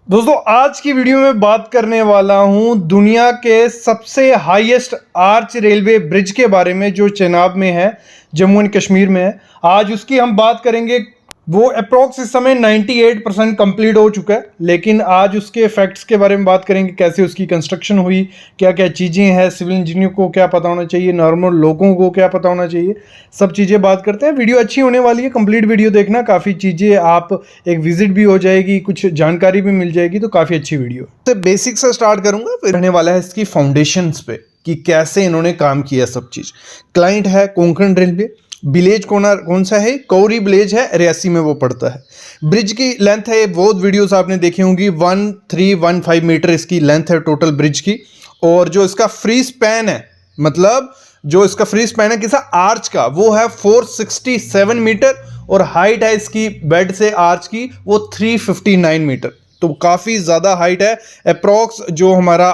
दोस्तों आज की वीडियो में बात करने वाला हूं दुनिया के सबसे हाईएस्ट आर्च रेलवे ब्रिज के बारे में जो चेनाब में है, जम्मू एंड कश्मीर में है। आज उसकी हम बात करेंगे। वो अप्रॉक्स इस समय 98% कंप्लीट हो चुका है, लेकिन आज उसके फैक्ट्स के बारे में बात करेंगे, कैसे उसकी कंस्ट्रक्शन हुई, क्या क्या चीज़ें हैं, सिविल इंजीनियर को क्या पता होना चाहिए, नॉर्मल लोगों को क्या पता होना चाहिए, सब चीज़ें बात करते हैं। वीडियो अच्छी होने वाली है, कंप्लीट वीडियो देखना, काफ़ी चीज़ें आप एक विजिट भी हो जाएगी, कुछ जानकारी भी मिल जाएगी, तो काफ़ी अच्छी वीडियो। तो बेसिक से स्टार्ट करूँगा, फिर रहने वाला है इसकी फाउंडेशंस पे कि कैसे इन्होंने काम किया सब चीज़। क्लाइंट है कोंकण रेलवे, विलेज कौन सा है, कौरी विलेज है, रियासी में वो पड़ता है। ब्रिज की लेंथ है, बहुत वीडियोस आपने देखी होंगी, 1315 मीटर इसकी लेंथ है टोटल ब्रिज की। और जो इसका फ्री स्पैन है, मतलब जो इसका फ्री स्पैन है किसा आर्च का, वो है 467 मीटर। और हाइट है इसकी बेड से आर्च की वो 359 मीटर, तो काफ़ी ज़्यादा हाइट है। अप्रॉक्स जो हमारा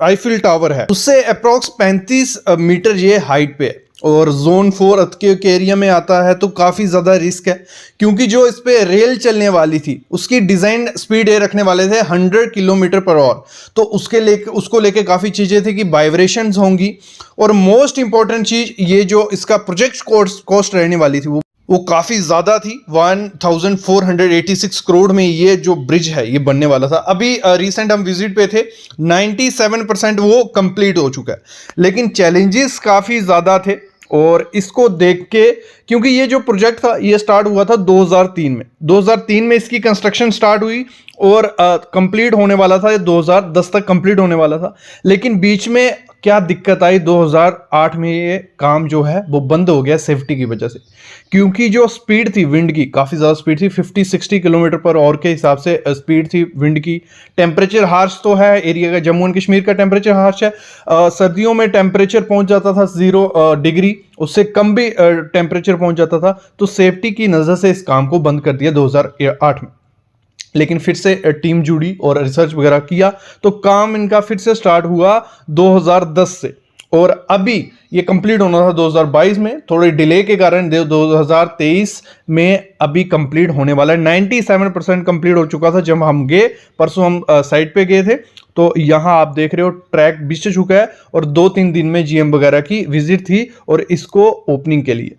आईफिल टावर है उससे अप्रॉक्स 35 मीटर ये हाइट पे है। और जोन 4 अर्थक्वेक के एरिया में आता है, तो काफ़ी ज़्यादा रिस्क है, क्योंकि जो इस पे रेल चलने वाली थी उसकी डिज़ाइन स्पीड ये रखने वाले थे 100 किलोमीटर पर आवर। तो उसको लेके काफ़ी चीज़ें थी कि वाइब्रेशंस होंगी। और मोस्ट इंपॉर्टेंट चीज़, ये जो इसका प्रोजेक्ट कॉस्ट रहने वाली थी वो काफ़ी ज़्यादा थी। 1486 करोड़ में ये जो ब्रिज है ये बनने वाला था। अभी रिसेंट हम विजिट पे थे, 97% वो कंप्लीट हो चुका है, लेकिन चैलेंजेस काफ़ी ज़्यादा थे। और इसको देख के, क्योंकि ये जो प्रोजेक्ट था ये स्टार्ट हुआ था 2003 में इसकी कंस्ट्रक्शन स्टार्ट हुई और कंप्लीट होने वाला था, 2010 तक कंप्लीट होने वाला था। लेकिन बीच में क्या दिक्कत आई, 2008 में ये काम जो है वो बंद हो गया सेफ्टी की वजह से, क्योंकि जो स्पीड थी विंड की, काफ़ी ज़्यादा स्पीड थी, 50-60 किलोमीटर पर आवर के हिसाब से स्पीड थी विंड की। टेम्परेचर हार्श तो है एरिया का, जम्मू एंड कश्मीर का टेम्परेचर हार्श है। सर्दियों में टेम्परेचर पहुंच जाता था 0 डिग्री, उससे कम भी टेम्परेचर पहुंच जाता था। तो सेफ्टी की नज़र से इस काम को बंद कर दिया 2008 में। लेकिन फिर से टीम जुड़ी और रिसर्च वगैरह किया, तो काम इनका फिर से स्टार्ट हुआ 2010 से। और अभी ये कंप्लीट होना था 2022 में, थोड़े डिले के कारण 2023 में अभी कंप्लीट होने वाला है। 97% कंप्लीट हो चुका था जब हम गए, परसों हम साइट पे गए थे। तो यहाँ आप देख रहे हो ट्रैक बिछ चुका है, और 2-3 दिन में जीएम वगैरह की विजिट थी और इसको ओपनिंग के लिए।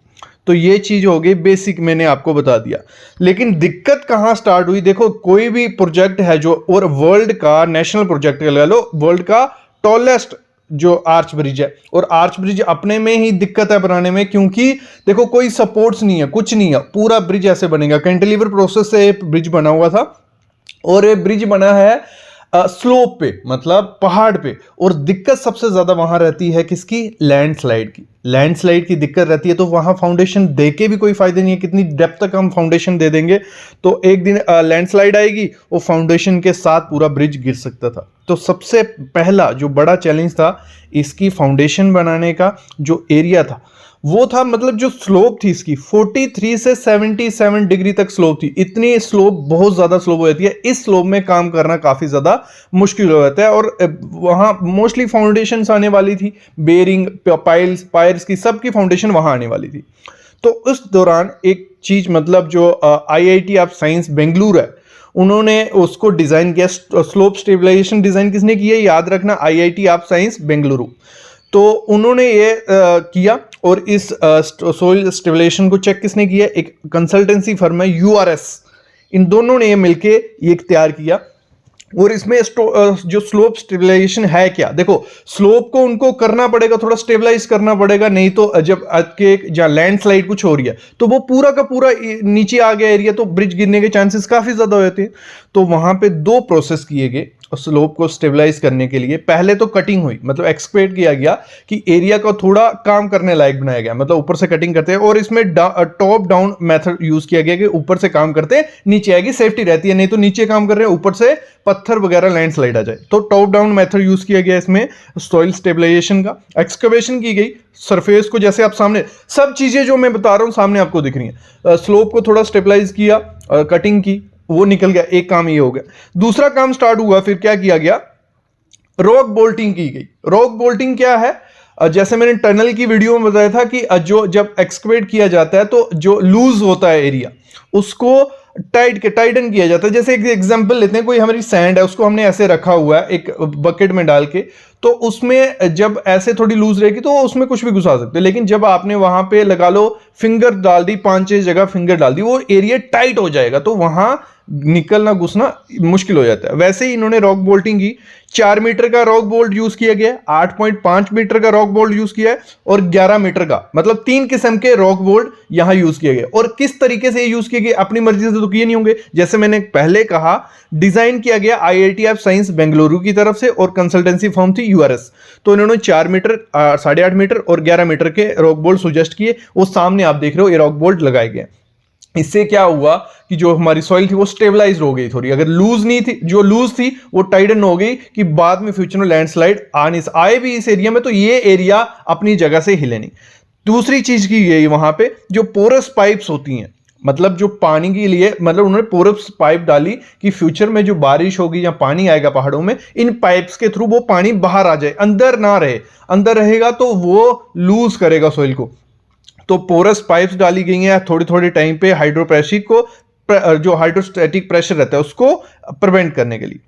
तो ये चीज हो गई बेसिक, मैंने आपको बता दिया। लेकिन दिक्कत कहां स्टार्ट हुई, देखो कोई भी प्रोजेक्ट है जो, और वर्ल्ड का नेशनल प्रोजेक्ट ले लो, वर्ल्ड का टॉलेस्ट जो आर्च ब्रिज है, और आर्च ब्रिज अपने में ही दिक्कत है बनाने में, क्योंकि देखो कोई सपोर्ट्स नहीं है, कुछ नहीं है, पूरा ब्रिज ऐसे बनेगा। कैंटिलीवर प्रोसेस से ब्रिज बना हुआ था, और ये ब्रिज बना है स्लोप पे, मतलब पहाड़ पे। और दिक्कत सबसे ज्यादा वहां रहती है किसकी, लैंडस्लाइड की। लैंडस्लाइड की दिक्कत रहती है, तो वहां फाउंडेशन दे के भी कोई फायदा नहीं है। कितनी डेप्थ तक हम फाउंडेशन दे देंगे, तो एक दिन लैंडस्लाइड आएगी, वो फाउंडेशन के साथ पूरा ब्रिज गिर सकता था। तो सबसे पहला जो बड़ा चैलेंज था इसकी फाउंडेशन बनाने का, जो एरिया था वो था, मतलब जो स्लोप थी इसकी 43 से 77 डिग्री तक स्लोप थी। इतनी स्लोप बहुत ज्यादा स्लोप हो जाती है, इस स्लोप में काम करना काफी ज्यादा मुश्किल हो जाता है। और वहां मोस्टली फाउंडेशंस आने वाली थी, बेरिंग, पायर्स की, सबकी फाउंडेशन वहां आने वाली थी। तो उस दौरान एक चीज, मतलब जो IIT ऑफ साइंस बेंगलुरु है, उन्होंने उसको डिजाइन किया। स्लोप स्टेबलाइजेशन डिजाइन किसने किया, याद रखना, IIT ऑफ साइंस बेंगलुरु। तो उन्होंने ये किया, और इस सोइल स्टेबलाइजेशन को चेक किसने किया, एक कंसल्टेंसी फर्म है URS, इन दोनों ने ये मिलके ये तैयार किया। और इसमें जो स्लोप स्टेबलाइजेशन है क्या, देखो स्लोप को उनको करना पड़ेगा, थोड़ा स्टेबलाइज करना पड़ेगा, नहीं तो जब आपके जहाँ लैंडस्लाइड कुछ हो रही है तो वो पूरा का पूरा नीचे आ गया एरिया, तो ब्रिज गिरने के चांसेस काफी ज्यादा हो जाते हैं। तो वहां पे 2 प्रोसेस किए गए स्लोप को स्टेबलाइज करने के लिए। पहले तो कटिंग हुई, मतलब एक्सपेक्ट किया गया कि एरिया को थोड़ा काम करने लायक बनाया गया, मतलब ऊपर से कटिंग करते हैं, और इसमें टॉप डाउन मेथड यूज किया गया कि ऊपर से काम करते हैं, नीचे आएगी, सेफ्टी रहती है, नहीं तो नीचे काम कर रहे हैं ऊपर से पत्थर वगैरह लैंडस्लाइड आ जाए। तो टॉप डाउन मेथड यूज किया गया इसमें सॉइल स्टेबलाइजेशन का। एक्सकवेशन की गई सरफेस को, जैसे आप सामने सब चीजें जो मैं बता रहा हूं सामने आपको दिख रही है। स्लोप को थोड़ा स्टेबलाइज किया, कटिंग की, वो निकल गया, एक काम ये हो गया। दूसरा काम स्टार्ट हुआ, फिर क्या किया गया, रॉक बोल्टिंग की गई। रॉक बोल्टिंग क्या है, जैसे मैंने टनल की वीडियो में बताया था कि जो जब एक्सकवेट किया जाता है तो जो लूज होता है एरिया, उसको टाइटन किया जाता है। जैसे एक एग्जांपल लेते हैं, कोई हमारी सैंड है, उसको हमने ऐसे रखा हुआ है एक बकेट में डाल के, तो उसमें जब ऐसे थोड़ी लूज रहेगी तो उसमें कुछ भी घुसा सकते हैं, लेकिन जब आपने वहां पे लगा लो फिंगर डाल दी, 5-6 जगह फिंगर डाल दी, वो एरिया टाइट हो जाएगा, तो वहां निकलना घुसना मुश्किल हो जाता है। वैसे ही इन्होंने रॉक बोल्टिंग की, 4 मीटर का रॉक बोल्ट यूज किया गया, 8.5 मीटर का रॉक बोल्ट यूज किया है और 11 मीटर का, मतलब 3 किस्म के रॉक बोल्ट यहां यूज किए गए। और किस तरीके से यूज किए गए, अपनी मर्जी से तो किए नहीं होंगे। जैसे मैंने पहले कहा, डिजाइन किया गया IIT साइंस बेंगलुरु की तरफ से और कंसल्टेंसी फर्म थी URS। तो इन्होंने 4 मीटर, 8.5 मीटर और 11 मीटर के रॉक बोल्ट सुजेस्ट किए। वो सामने आप देख रहे हो ये रॉक बोल्ट लगाए गए। इससे क्या हुआ कि जो हमारी सॉइल थी वो स्टेबलाइज हो गई थोड़ी, अगर लूज नहीं थी, जो लूज थी वो टाइटन हो गई कि बाद में फ्यूचर में लैंडस्लाइड आए भी इस एरिया में, तो ये एरिया अपनी जगह से हिले नहीं। दूसरी चीज की गई वहां पे जो पोरस पाइप्स होती हैं, मतलब जो पानी के लिए, मतलब उन्होंने पोरस पाइप डाली कि फ्यूचर में जो बारिश होगी या पानी आएगा पहाड़ों में, इन पाइप्स के थ्रू वो पानी बाहर आ जाए, अंदर ना रहे। अंदर रहेगा तो वो लूज करेगा सॉइल को। तो पोरस पाइप्स डाली गई हैं थोड़ी थोड़ी टाइम पे हाइड्रोप्रेशिक को, जो हाइड्रोस्टैटिक प्रेशर रहता है उसको प्रिवेंट करने के लिए।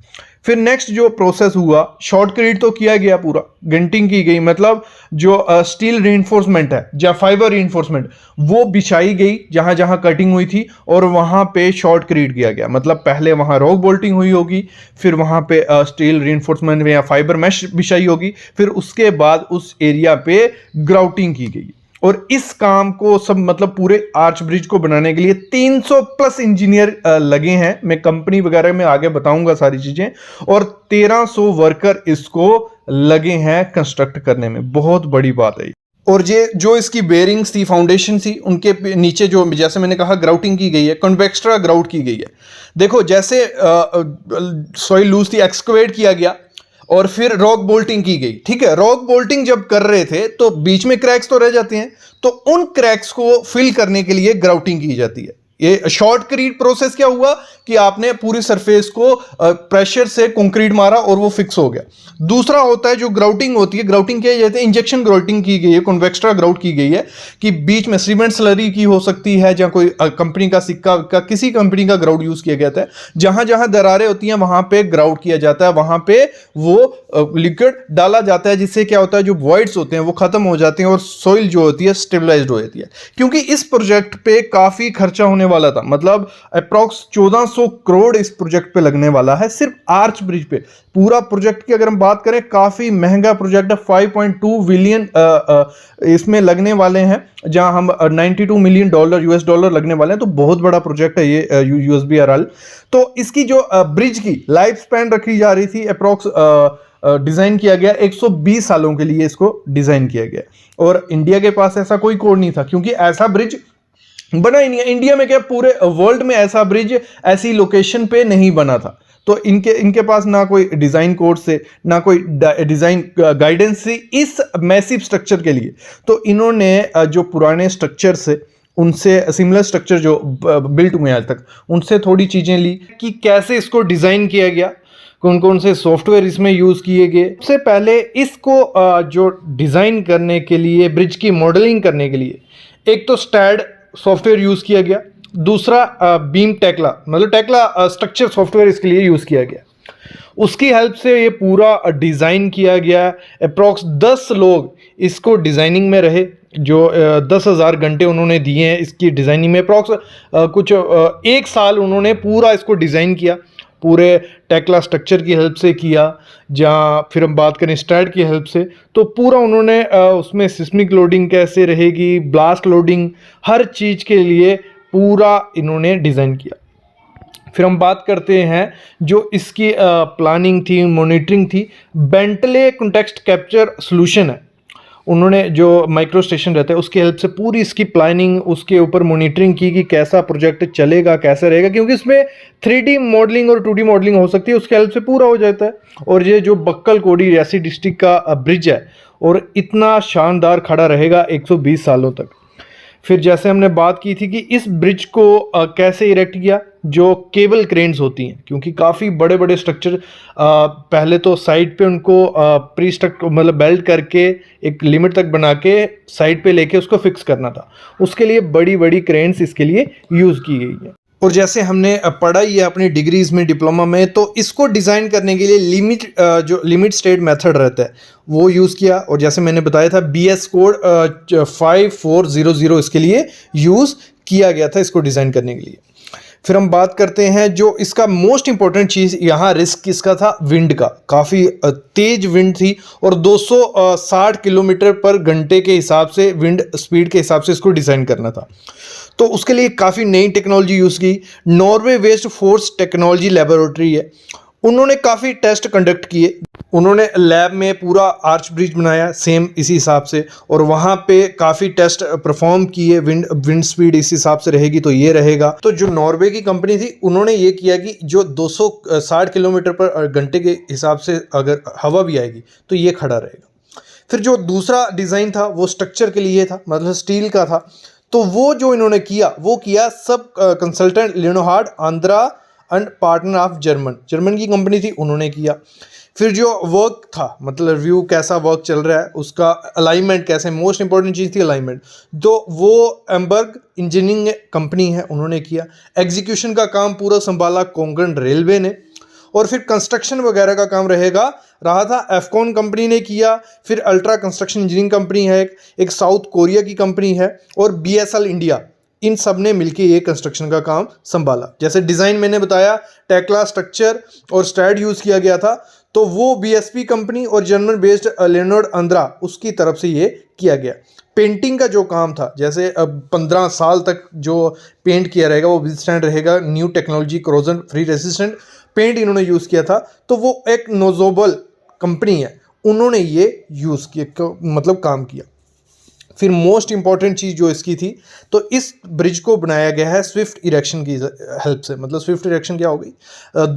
फिर नेक्स्ट जो प्रोसेस हुआ, शॉर्टक्रीट तो किया गया, पूरा गंटिंग की गई, मतलब जो स्टील रीइंफोर्समेंट है या फाइबर रीइंफोर्समेंट वो बिछाई गई जहां जहां कटिंग हुई थी, और वहां पे शॉर्टक्रीट किया गया। मतलब पहले वहां रॉक बोल्टिंग हुई होगी, फिर वहां पे स्टील रीइंफोर्समेंट या फाइबर मैश बिछाई होगी, फिर उसके बाद उस एरिया पे ग्राउटिंग की गई। और इस काम को सब, मतलब पूरे आर्च ब्रिज को बनाने के लिए 300 प्लस इंजीनियर लगे हैं। मैं कंपनी वगैरह में आगे बताऊंगा सारी चीजें। और 1300 वर्कर इसको लगे हैं कंस्ट्रक्ट करने में, बहुत बड़ी बात है। और ये जो इसकी बेरिंग्स थी, फाउंडेशन थी, उनके नीचे जो, जैसे मैंने कहा, ग्राउटिंग की गई है, कन्वेक्स्ट्रा ग्राउट की गई है। देखो जैसे सॉइल लूज थी, एक्सकवेट किया गया और फिर रॉक बोल्टिंग की गई। ठीक है, रॉक बोल्टिंग जब कर रहे थे तो बीच में क्रैक्स तो रह जाते हैं, तो उन क्रैक्स को फिल करने के लिए ग्राउटिंग की जाती है। ये शॉर्टक्रीट प्रोसेस क्या हुआ कि आपने पूरी सरफेस को प्रेशर से कंक्रीट मारा और वो फिक्स हो गया। दूसरा होता है जो ग्राउटिंग होती है, ग्राउटिंग क्या जाती है, इंजेक्शन ग्राउटिंग की गई है, कन्वेक्स्ट्रा ग्राउट की गई है कि बीच में सीमेंट स्लरी की हो सकती है, या कोई कंपनी का सिक्का का, किसी कंपनी का ग्राउट यूज किया जाता है। जहां जहां दरारें होती हैं वहां पे ग्राउट किया जाता है, वहां पे वो लिक्विड डाला जाता है, जिससे क्या होता है जो वॉइड्स होते हैं वो खत्म हो जाते हैं और सॉइल जो होती है स्टेबलाइज्ड हो जाती है। क्योंकि इस प्रोजेक्ट पे काफी खर्चा होने वाला था, मतलब अप्रॉक्स 1400 करोड़ इस प्रोजेक्ट पे लगने वाला है, सिर्फ आर्च ब्रिज पे। पूरा प्रोजेक्ट की अगर हम बात करें, काफी महंगा प्रोजेक्ट है, 5.2 बिलियन इसमें लगने वाले हैं, जहां हम $92 मिलियन US डॉलर लगने वाले हैं। तो बहुत बड़ा प्रोजेक्ट है ये USBRL। तो इसकी जो ब्रिज की लाइफ स्पैन रखी जा रही थी, अप्रॉक्स डिजाइन किया गया 120 सालों के लिए इसको डिजाइन किया गया। और इंडिया के पास ऐसा कोड नहीं था, क्योंकि ऐसा ब्रिज बना ही नहीं है इंडिया में, क्या पूरे वर्ल्ड में ऐसा ब्रिज ऐसी लोकेशन पे नहीं बना था। तो इनके पास ना कोई डिजाइन कोड से, ना कोई डिजाइन गाइडेंस से इस मैसिव स्ट्रक्चर के लिए। तो इन्होंने जो पुराने स्ट्रक्चर से, उनसे सिमिलर स्ट्रक्चर जो बिल्ट हुए आज तक, उनसे थोड़ी चीजें ली कि कैसे इसको डिजाइन किया गया, कौन कौन से सॉफ्टवेयर इसमें यूज किए गए। सबसे पहले इसको जो डिजाइन करने के लिए, ब्रिज की मॉडलिंग करने के लिए, एक तो स्टैड सॉफ्टवेयर यूज किया गया, दूसरा बीम टेक्ला, मतलब टेक्ला स्ट्रक्चर सॉफ्टवेयर इसके लिए यूज किया गया। उसकी हेल्प से ये पूरा डिजाइन किया गया। अप्रॉक्स 10 लोग इसको डिजाइनिंग में रहे, जो 10,000 घंटे उन्होंने दिए हैं इसकी डिजाइनिंग में। अप्रॉक्स कुछ 1 साल उन्होंने पूरा इसको डिजाइन किया, पूरे टेक्ला स्ट्रक्चर की हेल्प से किया। जहाँ फिर हम बात करें स्टैड की हेल्प से, तो पूरा उन्होंने उसमें सिस्मिक लोडिंग कैसे रहेगी, ब्लास्ट लोडिंग, हर चीज़ के लिए पूरा इन्होंने डिज़ाइन किया। फिर हम बात करते हैं जो इसकी प्लानिंग थी, मॉनिटरिंग थी, बेंटले कॉन्टेक्स्ट कैप्चर सॉल्यूशन है, उन्होंने जो माइक्रो स्टेशन रहता है उसकी हेल्प से पूरी इसकी प्लानिंग, उसके ऊपर मॉनिटरिंग की कि कैसा प्रोजेक्ट चलेगा, कैसा रहेगा, क्योंकि इसमें 3D मॉडलिंग और 2D मॉडलिंग हो सकती है, उसके हेल्प से पूरा हो जाता है। और ये जो बक्कल कोडी रियासी डिस्ट्रिक्ट का ब्रिज है, और इतना शानदार खड़ा रहेगा 120 सालों तक। फिर जैसे हमने बात की थी कि इस ब्रिज को कैसे इरेक्ट किया, जो केबल क्रेन्स होती हैं, क्योंकि काफ़ी बड़े बड़े स्ट्रक्चर पहले तो साइड पे उनको प्री स्ट्रक्चर, मतलब बेल्ट करके एक लिमिट तक बना के साइड पे लेके उसको फिक्स करना था, उसके लिए बड़ी बड़ी क्रेन्स इसके लिए यूज़ की गई है। और जैसे हमने पढ़ा ही है अपनी डिग्रीज में, डिप्लोमा में, तो इसको डिज़ाइन करने के लिए जो लिमिट स्टेट मेथड रहता है वो यूज़ किया। और जैसे मैंने बताया था BS कोड 5400 इसके लिए यूज़ किया गया था इसको डिज़ाइन करने के लिए। फिर हम बात करते हैं जो इसका मोस्ट इंपॉर्टेंट चीज़ यहाँ रिस्क किसका था, विंड का। काफ़ी तेज विंड थी और 260 किलोमीटर पर घंटे के हिसाब से, विंड स्पीड के हिसाब से इसको डिज़ाइन करना था। तो उसके लिए काफ़ी नई टेक्नोलॉजी यूज़ की। Norway west force technology laboratory है, उन्होंने काफ़ी टेस्ट कंडक्ट किए। उन्होंने लैब में पूरा आर्च ब्रिज बनाया सेम इसी हिसाब से, और वहाँ पे काफ़ी टेस्ट परफॉर्म किए। विंड स्पीड इस हिसाब से रहेगी तो ये रहेगा। तो जो नॉर्वे की कंपनी थी उन्होंने ये किया कि जो 260 किलोमीटर पर घंटे के हिसाब से अगर हवा भी आएगी तो ये खड़ा रहेगा। फिर जो दूसरा डिज़ाइन था वो स्ट्रक्चर के लिए था, मतलब स्टील का था। तो वो जो इन्होंने किया वो किया सब consultant Leonhard Andra and partner of German की कंपनी थी, उन्होंने किया। फिर जो वर्क था, मतलब रिव्यू कैसा वर्क चल रहा है, उसका अलाइनमेंट कैसे, मोस्ट इंपॉर्टेंट चीज़ थी अलाइनमेंट, तो वो एम्बर्ग इंजीनियरिंग कंपनी है उन्होंने किया। एग्जीक्यूशन का काम पूरा संभाला कोंकण रेलवे ने। और फिर कंस्ट्रक्शन वगैरह का काम रहा था एफकॉन कंपनी ने किया। फिर अल्ट्रा कंस्ट्रक्शन इंजीनियरिंग कंपनी है, एक साउथ कोरिया की कंपनी है, और BSL इंडिया, इन सब ने मिलकर ये कंस्ट्रक्शन का काम संभाला। जैसे डिज़ाइन मैंने बताया, टेक्ला स्ट्रक्चर और स्टैड यूज़ किया गया था, तो वो BSP कंपनी और जर्मन बेस्ड लियोनार्ड आंद्रा उसकी तरफ से ये किया गया। पेंटिंग का जो काम था, जैसे अब 15 साल तक जो पेंट किया रहेगा वो विथस्टैंड रहेगा, new technology, corrosion free resistant paint इन्होंने यूज़ किया था। तो वो एक नोजोबल कंपनी है, उन्होंने ये यूज़ किया, मतलब काम किया। फिर मोस्ट इंपॉर्टेंट चीज़ जो इसकी थी, तो इस ब्रिज को बनाया गया है स्विफ्ट इरेक्शन की हेल्प से। मतलब स्विफ्ट इरेक्शन क्या हो गई,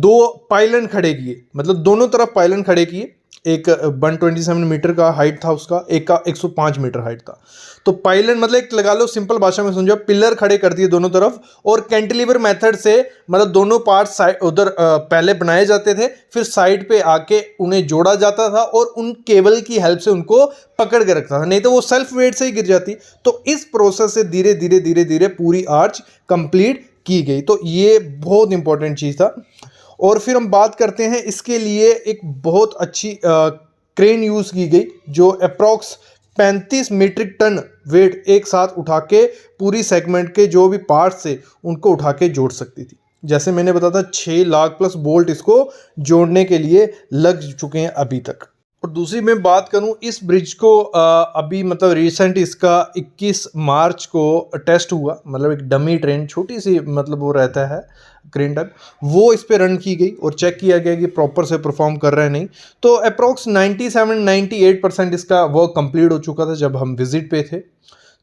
2 पाइलन खड़े किए, मतलब दोनों तरफ पाइलन खड़े किए। एक 127 मीटर का हाइट था उसका, एक का 105 मीटर हाइट था। तो पाइलन मतलब एक लगा लो, सिंपल भाषा में समझो, पिलर खड़े कर दिए दोनों तरफ, और कैंटिलीवर मेथड से मतलब दोनों पार्ट साइड उधर पहले बनाए जाते थे, फिर साइड पे आके उन्हें जोड़ा जाता था और उन केबल की हेल्प से उनको पकड़ के रखता था, नहीं तो वो सेल्फ वेट से ही गिर जाती। तो इस प्रोसेस से धीरे धीरे पूरी आर्च कंप्लीट की गई। तो ये बहुत इंपॉर्टेंट चीज़ था। और फिर हम बात करते हैं, इसके लिए एक बहुत अच्छी क्रेन यूज़ की गई जो अप्रॉक्स 35 मीट्रिक टन वेट एक साथ उठा के पूरी सेगमेंट के जो भी पार्ट्स थे उनको उठा के जोड़ सकती थी। जैसे मैंने बताया था 6 लाख प्लस बोल्ट इसको जोड़ने के लिए लग चुके हैं अभी तक। और दूसरी मैं बात करूं, इस ब्रिज को अभी मतलब रिसेंट इसका 21 मार्च को टेस्ट हुआ, मतलब एक डमी ट्रेन छोटी सी, मतलब वो रहता है क्रेन टाइप, वो इस पे रन की गई और चेक किया गया कि प्रॉपर से परफॉर्म कर रहा है नहीं। तो अप्रॉक्स 97-98% इसका वर्क कंप्लीट हो चुका था जब हम विजिट पे थे,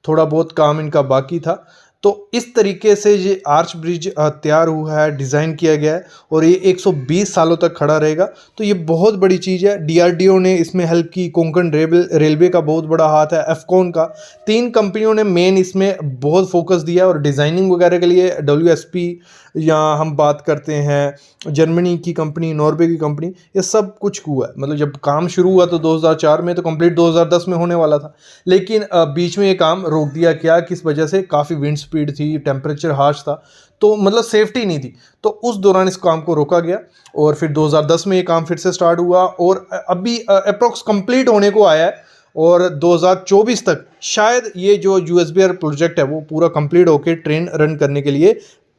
थोड़ा बहुत काम इनका बाकी था। तो इस तरीके से ये आर्च ब्रिज तैयार हुआ है, डिज़ाइन किया गया है, और ये 120 सालों तक खड़ा रहेगा। तो ये बहुत बड़ी चीज़ है। DRDO ने इसमें हेल्प की, कोंकण रेलवे का बहुत बड़ा हाथ है, एफकॉन का, 3 कंपनियों ने मेन इसमें बहुत फोकस दिया। और डिज़ाइनिंग वगैरह के लिए WSP, या हम बात करते हैं जर्मनी की कंपनी, नॉर्वे की कंपनी, ये सब कुछ हुआ है। मतलब जब काम शुरू हुआ तो 2004 में, तो कंप्लीट 2010 में होने वाला था, लेकिन बीच में ये काम रोक दिया। क्या, किस वजह से? काफ़ी विंड स्पीड थी, टेम्परेचर हार्श था, तो मतलब सेफ्टी नहीं थी, तो उस दौरान इस काम को रोका गया। और फिर 2010 में ये काम फिर से स्टार्ट हुआ, और अभी अप्रॉक्स कंप्लीट होने को आया है। और 2024 तक शायद ये जो USBR प्रोजेक्ट है वो पूरा कंप्लीट होकर ट्रेन रन करने के लिए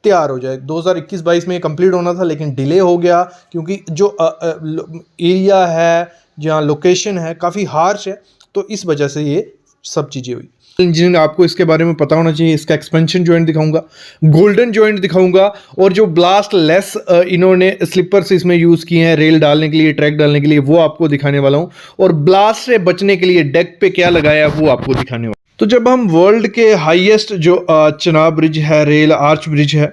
तैयार हो जाए। 2021-22 में कंप्लीट होना था, लेकिन डिले हो गया क्योंकि जो एरिया है, जहाँ लोकेशन है, काफ़ी हार्श है, तो इस वजह से ये सब चीज़ें हुई। इंजीनियर आपको इसके बारे में पता होना चाहिए। इसका एक्सपेंशन जॉइंट दिखाऊंगा, गोल्डन जॉइंट दिखाऊंगा, और जो ब्लास्ट लेस इन्होंने स्लीपर्स इसमें यूज़ किए हैं रेल डालने के लिए, ट्रैक डालने के लिए, वो आपको दिखाने वाला हूँ। और ब्लास्ट से बचने के लिए डेक पे क्या लगाया वो आपको दिखाने वाला। तो जब हम वर्ल्ड के हाईएस्ट जो चेनाब ब्रिज है, रेल आर्च ब्रिज है,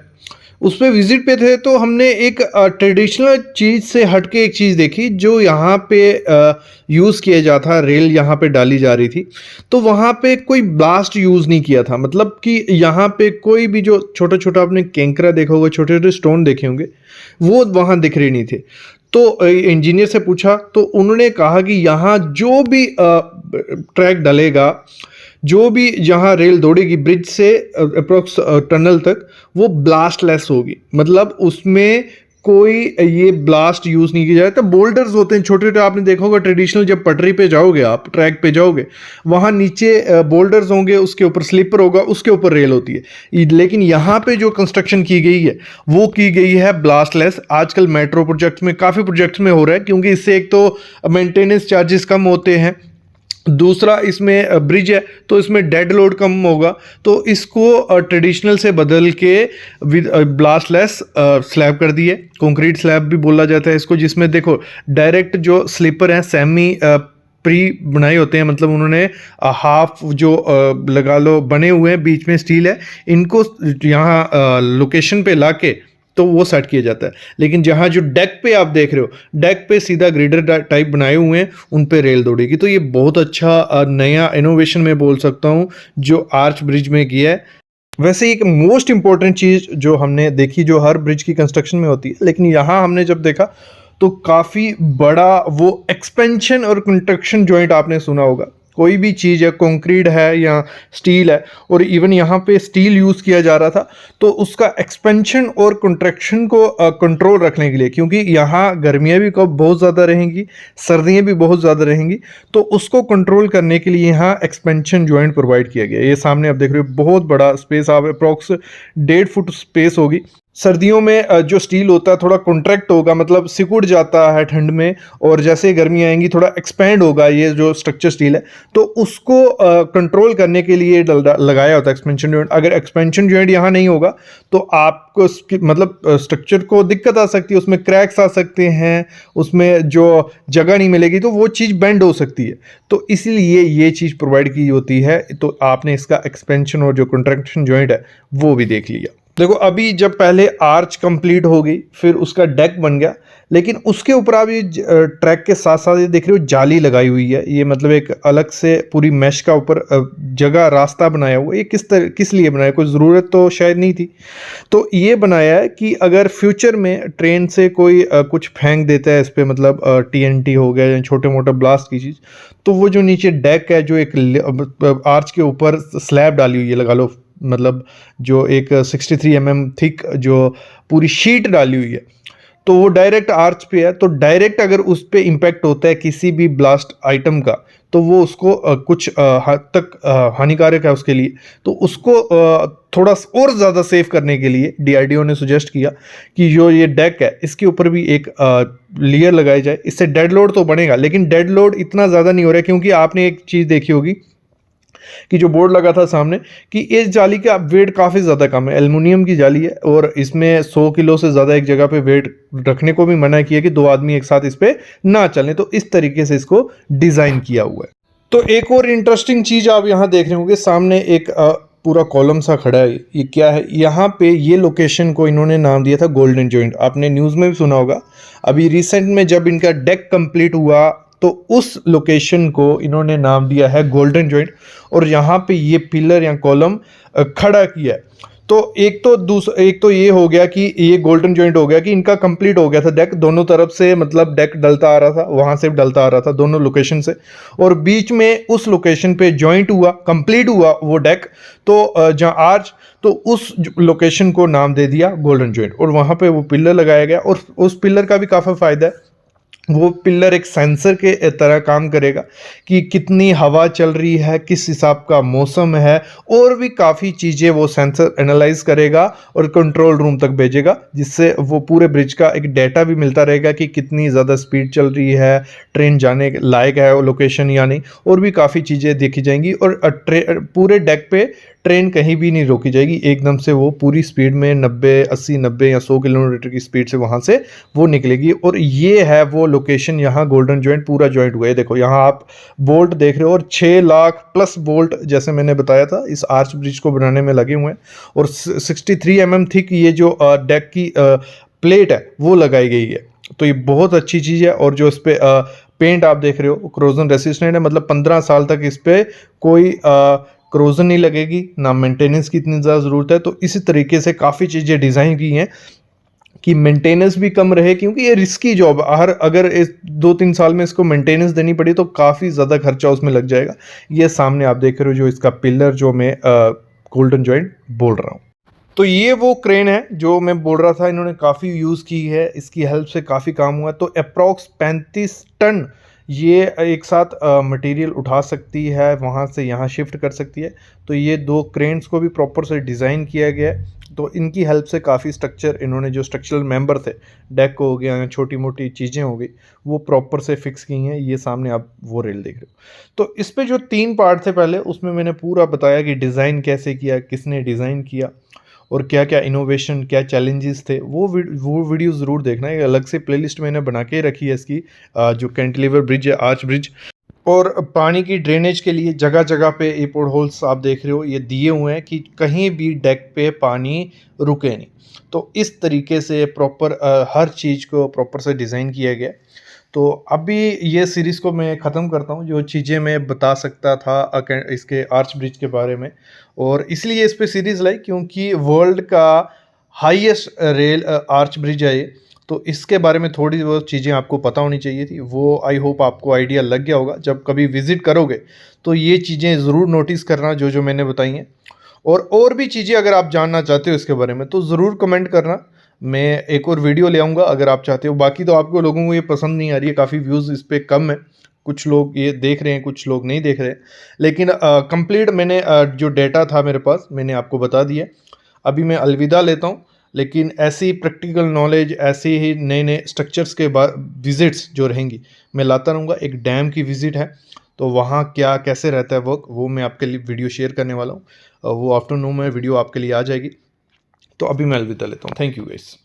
उस पर विजिट पे थे, तो हमने एक ट्रेडिशनल चीज़ से हट के एक चीज़ देखी जो यहाँ पे यूज़ किया जाता, रेल यहाँ पे डाली जा रही थी, तो वहाँ पे कोई ब्लास्ट यूज़ नहीं किया था। मतलब कि यहाँ पे कोई भी जो छोटा छोटा आपने केंकरा देखा होगा, छोटे छोटे स्टोन देखे होंगे, वो वहाँ दिख रहे नहीं थे। तो इंजीनियर से पूछा तो उन्होंने कहा कि यहाँ जो भी ट्रैक डलेगा, जो भी जहाँ रेल दौड़ेगी ब्रिज से अप्रोक्स टनल तक, वो ब्लास्टलेस होगी, मतलब उसमें कोई ये ब्लास्ट यूज नहीं किया जाता। बोल्डर्स होते हैं छोटे छोटे, आपने देखा होगा ट्रेडिशनल, जब पटरी पे जाओगे आप, ट्रैक पे जाओगे, वहां नीचे बोल्डर्स होंगे, उसके ऊपर स्लीपर होगा, उसके ऊपर रेल होती है। लेकिन यहाँ पे जो कंस्ट्रक्शन की गई है वो की गई है ब्लास्टलेस। आजकल मेट्रो प्रोजेक्ट्स में, काफ़ी प्रोजेक्ट्स में हो रहा है, क्योंकि इससे एक तो मेंटेनेंस चार्जेस कम होते हैं, दूसरा इसमें ब्रिज है तो इसमें डेड लोड कम होगा। तो इसको ट्रेडिशनल से बदल के विद ब्लास्टलेस स्लैब कर दिए, कंक्रीट स्लैब भी बोला जाता है इसको, जिसमें देखो डायरेक्ट जो स्लीपर हैं सेमी प्री बनाए होते हैं, मतलब उन्होंने हाफ जो लगा लो बने हुए हैं, बीच में स्टील है, इनको यहाँ लोकेशन पे लाके तो वो सेट किया जाता है। लेकिन जहाँ जो डेक पे आप देख रहे हो, डेक पे सीधा ग्रिडर टाइप बनाए हुए हैं, उन पे रेल दौड़ेगी। तो ये बहुत अच्छा नया इनोवेशन मैं बोल सकता हूँ जो आर्च ब्रिज में किया है। वैसे एक मोस्ट इंपॉर्टेंट चीज़ जो हमने देखी, जो हर ब्रिज की कंस्ट्रक्शन में होती है, लेकिन यहाँ हमने जब देखा तो काफ़ी बड़ा वो एक्सपेंशन और कंस्ट्रक्शन जॉइंट आपने सुना होगा। कोई भी चीज़ है, कंक्रीट है या स्टील है, और इवन यहाँ पे स्टील यूज़ किया जा रहा था, तो उसका एक्सपेंशन और कंट्रैक्शन को कंट्रोल रखने के लिए, क्योंकि यहाँ गर्मियाँ भी कब बहुत ज़्यादा रहेंगी, सर्दियाँ भी बहुत ज़्यादा रहेंगी, तो उसको कंट्रोल करने के लिए यहाँ एक्सपेंशन जॉइंट प्रोवाइड किया गया। ये सामने आप देख रहे हो, बहुत बड़ा स्पेस, आप अप्रॉक्स 1.5 फुट स्पेस होगी। सर्दियों में जो स्टील होता है थोड़ा कॉन्ट्रैक्ट होगा, मतलब सिकुड़ जाता है ठंड में, और जैसे गर्मी आएंगी थोड़ा एक्सपैंड होगा ये जो स्ट्रक्चर स्टील है, तो उसको कंट्रोल करने के लिए लगाया होता है एक्सपेंशन जॉइंट। अगर एक्सपेंशन जॉइंट यहाँ नहीं होगा तो आपको मतलब स्ट्रक्चर को दिक्कत आ सकती है, उसमें क्रैक्स आ सकते हैं, उसमें जो जगह नहीं मिलेगी तो वो चीज़ बेंड हो सकती है। तो इसलिए ये चीज़ प्रोवाइड की होती है। तो आपने इसका एक्सपेंशन और जो कंट्रैक्शन जॉइंट है वो भी देख लिया। देखो अभी जब पहले आर्च कंप्लीट हो गई, फिर उसका डेक बन गया, लेकिन उसके ऊपर आप ये ट्रैक के साथ साथ ये देख रहे हो जाली लगाई हुई है। ये मतलब एक अलग से पूरी मैश का ऊपर जगह रास्ता बनाया हुआ। ये किस लिए बनाया, कोई ज़रूरत तो शायद नहीं थी। तो ये बनाया है कि अगर फ्यूचर में ट्रेन से कोई कुछ फेंक देता है इस पर, मतलब TNT हो गया या छोटे मोटे ब्लास्ट की चीज़, तो वो जो नीचे डेक है, जो एक आर्च के ऊपर स्लैब डाली हुई है, लगा लो, मतलब जो एक 63 mm थिक जो पूरी शीट डाली हुई है, तो वो डायरेक्ट आर्च पे है। तो डायरेक्ट अगर उस पे इम्पैक्ट होता है किसी भी ब्लास्ट आइटम का, तो वो उसको कुछ हद तक हानिकारक है उसके लिए। तो उसको थोड़ा और ज़्यादा सेफ करने के लिए DRDO ने सुजेस्ट किया कि जो ये डेक है इसके ऊपर भी एक लेयर लगाई जाए। इससे डेड लोड तो बनेगा, लेकिन डेड लोड इतना ज़्यादा नहीं हो रहा है, क्योंकि आपने एक चीज़ देखी होगी कि जो बोर्ड लगा था सामने, कि इस जाली का वेट काफ़ी ज़्यादा कम है, एल्युमिनियम की जाली है, और इसमें 100 किलो से ज़्यादा एक जगह पे वेट रखने को भी मना किया कि 2 आदमी एक साथ इस पर ना चलें। तो इस तरीके से इसको डिज़ाइन किया हुआ है। तो एक और इंटरेस्टिंग चीज़ आप यहाँ देख रहे होंगे, सामने एक पूरा कॉलम सा खड़ा है। ये क्या है, यहाँ पे ये लोकेशन को इन्होंने नाम दिया था गोल्डन जॉइंट। आपने न्यूज़ में भी सुना होगा, अभी रिसेंट में जब इनका डेक कंप्लीट हुआ तो उस लोकेशन को इन्होंने नाम दिया है गोल्डन जॉइंट, और यहाँ पे ये पिलर या कॉलम खड़ा किया है। तो एक तो ये हो गया कि ये गोल्डन जॉइंट हो गया कि इनका कंप्लीट हो गया था डेक, दोनों तरफ से, मतलब डेक डलता आ रहा था, वहाँ से डलता आ रहा था दोनों लोकेशन से, और बीच में उस लोकेशन पे जॉइंट हुआ, कंप्लीट हुआ वो डेक। तो जहाँ आर्च, तो उस लोकेशन को नाम दे दिया गोल्डन जॉइंट, और वहाँ पे वो पिलर लगाया गया। और उस पिलर का भी काफ़ी फ़ायदा है, वो पिलर एक सेंसर के तरह काम करेगा कि कितनी हवा चल रही है, किस हिसाब का मौसम है, और भी काफ़ी चीज़ें वो सेंसर एनालाइज करेगा और कंट्रोल रूम तक भेजेगा, जिससे वो पूरे ब्रिज का एक डेटा भी मिलता रहेगा कि कितनी ज़्यादा स्पीड चल रही है, ट्रेन जाने लायक है वो लोकेशन या नहीं, और भी काफ़ी चीज़ें देखी जाएंगी। और पूरे डेक पे ट्रेन कहीं भी नहीं रोकी जाएगी, एकदम से वो पूरी स्पीड में 80, 90 या 100 किलोमीटर की स्पीड से वहाँ से वो निकलेगी। और ये है वो लोकेशन, यहाँ गोल्डन जॉइंट पूरा जॉइंट हुआ है। देखो यहाँ आप बोल्ट देख रहे हो, और 6 लाख प्लस बोल्ट जैसे मैंने बताया था इस आर्च ब्रिज को बनाने में लगे हुए हैं। और 63 mm थिक ये जो डेक की प्लेट है वो लगाई गई है। तो ये बहुत अच्छी चीज़ है। और जो इस पर पेंट आप देख रहे हो क्रोजन रेसिस्टेंट है, मतलब 15 साल तक इस पर कोई क्रोजन नहीं लगेगी, ना मेंटेनेंस की इतनी ज़्यादा ज़रूरत है। तो इसी तरीके से काफ़ी चीज़ें डिज़ाइन की हैं कि मेंटेनेंस भी कम रहे, क्योंकि ये रिस्की जॉब, अगर इस 2-3 साल में इसको मेंटेनेंस देनी पड़ी तो काफ़ी ज़्यादा खर्चा उसमें लग जाएगा। ये सामने आप देख रहे हो जो इसका पिलर जो मैं गोल्डन जॉइंट बोल रहा हूँ। तो ये वो क्रेन है जो मैं बोल रहा था, इन्होंने काफ़ी यूज़ की है, इसकी हेल्प से काफ़ी काम हुआ है। तो अप्रॉक्स 35 टन ये एक साथ मटेरियल उठा सकती है, वहाँ से यहाँ शिफ्ट कर सकती है। तो ये 2 क्रेन्स को भी प्रॉपर से डिज़ाइन किया गया है। तो इनकी हेल्प से काफ़ी स्ट्रक्चर, इन्होंने जो स्ट्रक्चरल मेंबर थे, डेक हो गया, छोटी मोटी चीज़ें हो गई, वो प्रॉपर से फिक्स की हैं। ये सामने आप वो रेल देख रहे हो। तो इस पे जो 3 पार्ट थे पहले, उसमें मैंने पूरा बताया कि डिज़ाइन कैसे किया, किसने डिज़ाइन किया और क्या-क्या इनोवेशन, क्या चैलेंजेस थे। वो वीडियो ज़रूर देखना, एक अलग से प्लेलिस्ट मैंने बना के रखी है इसकी, जो कैंटिलीवर ब्रिज है, आर्च ब्रिज। और पानी की ड्रेनेज के लिए जगह-जगह पे ये पोर्ट होल्स आप देख रहे हो, ये दिए हुए हैं कि कहीं भी डेक पे पानी रुके नहीं। तो इस तरीके से प्रॉपर हर चीज़ को प्रॉपर से डिज़ाइन किया गया है। तो अभी ये सीरीज़ को मैं ख़त्म करता हूँ, जो चीज़ें मैं बता सकता था इसके आर्च ब्रिज के बारे में, और इसलिए इस पे सीरीज़ लाई क्योंकि वर्ल्ड का हाईएस्ट रेल आर्च ब्रिज है ये। तो इसके बारे में थोड़ी बहुत चीज़ें आपको पता होनी चाहिए थी, वो आई होप आपको आइडिया लग गया होगा। जब कभी विज़िट करोगे तो ये चीज़ें ज़रूर नोटिस करना जो मैंने बताई हैं, और भी चीज़ें अगर आप जानना चाहते हो इसके बारे में तो ज़रूर कमेंट करना। मैं एक और वीडियो ले आऊँगा अगर आप चाहते हो। बाकी तो आपको लोगों को ये पसंद नहीं आ रही है, काफ़ी व्यूज़ इस पे कम है। कुछ लोग ये देख रहे हैं, कुछ लोग नहीं देख रहे हैं। लेकिन कंप्लीट मैंने जो डेटा था मेरे पास, मैंने आपको बता दिया। अभी मैं अलविदा लेता हूँ, लेकिन ऐसी प्रैक्टिकल नॉलेज, ऐसे ही नए-नए स्ट्रक्चर्स के विज़िट्स जो रहेंगी, मैं लाता रहूँगा। एक डैम की विज़िट है, तो वहाँ क्या कैसे रहता है वर्क, वो मैं आपके लिए वीडियो शेयर करने वाला हूँ। वो आफ्टरनून में वीडियो आपके लिए आ जाएगी। तो अभी मैं अलविदा लेता हूँ। Thank you guys.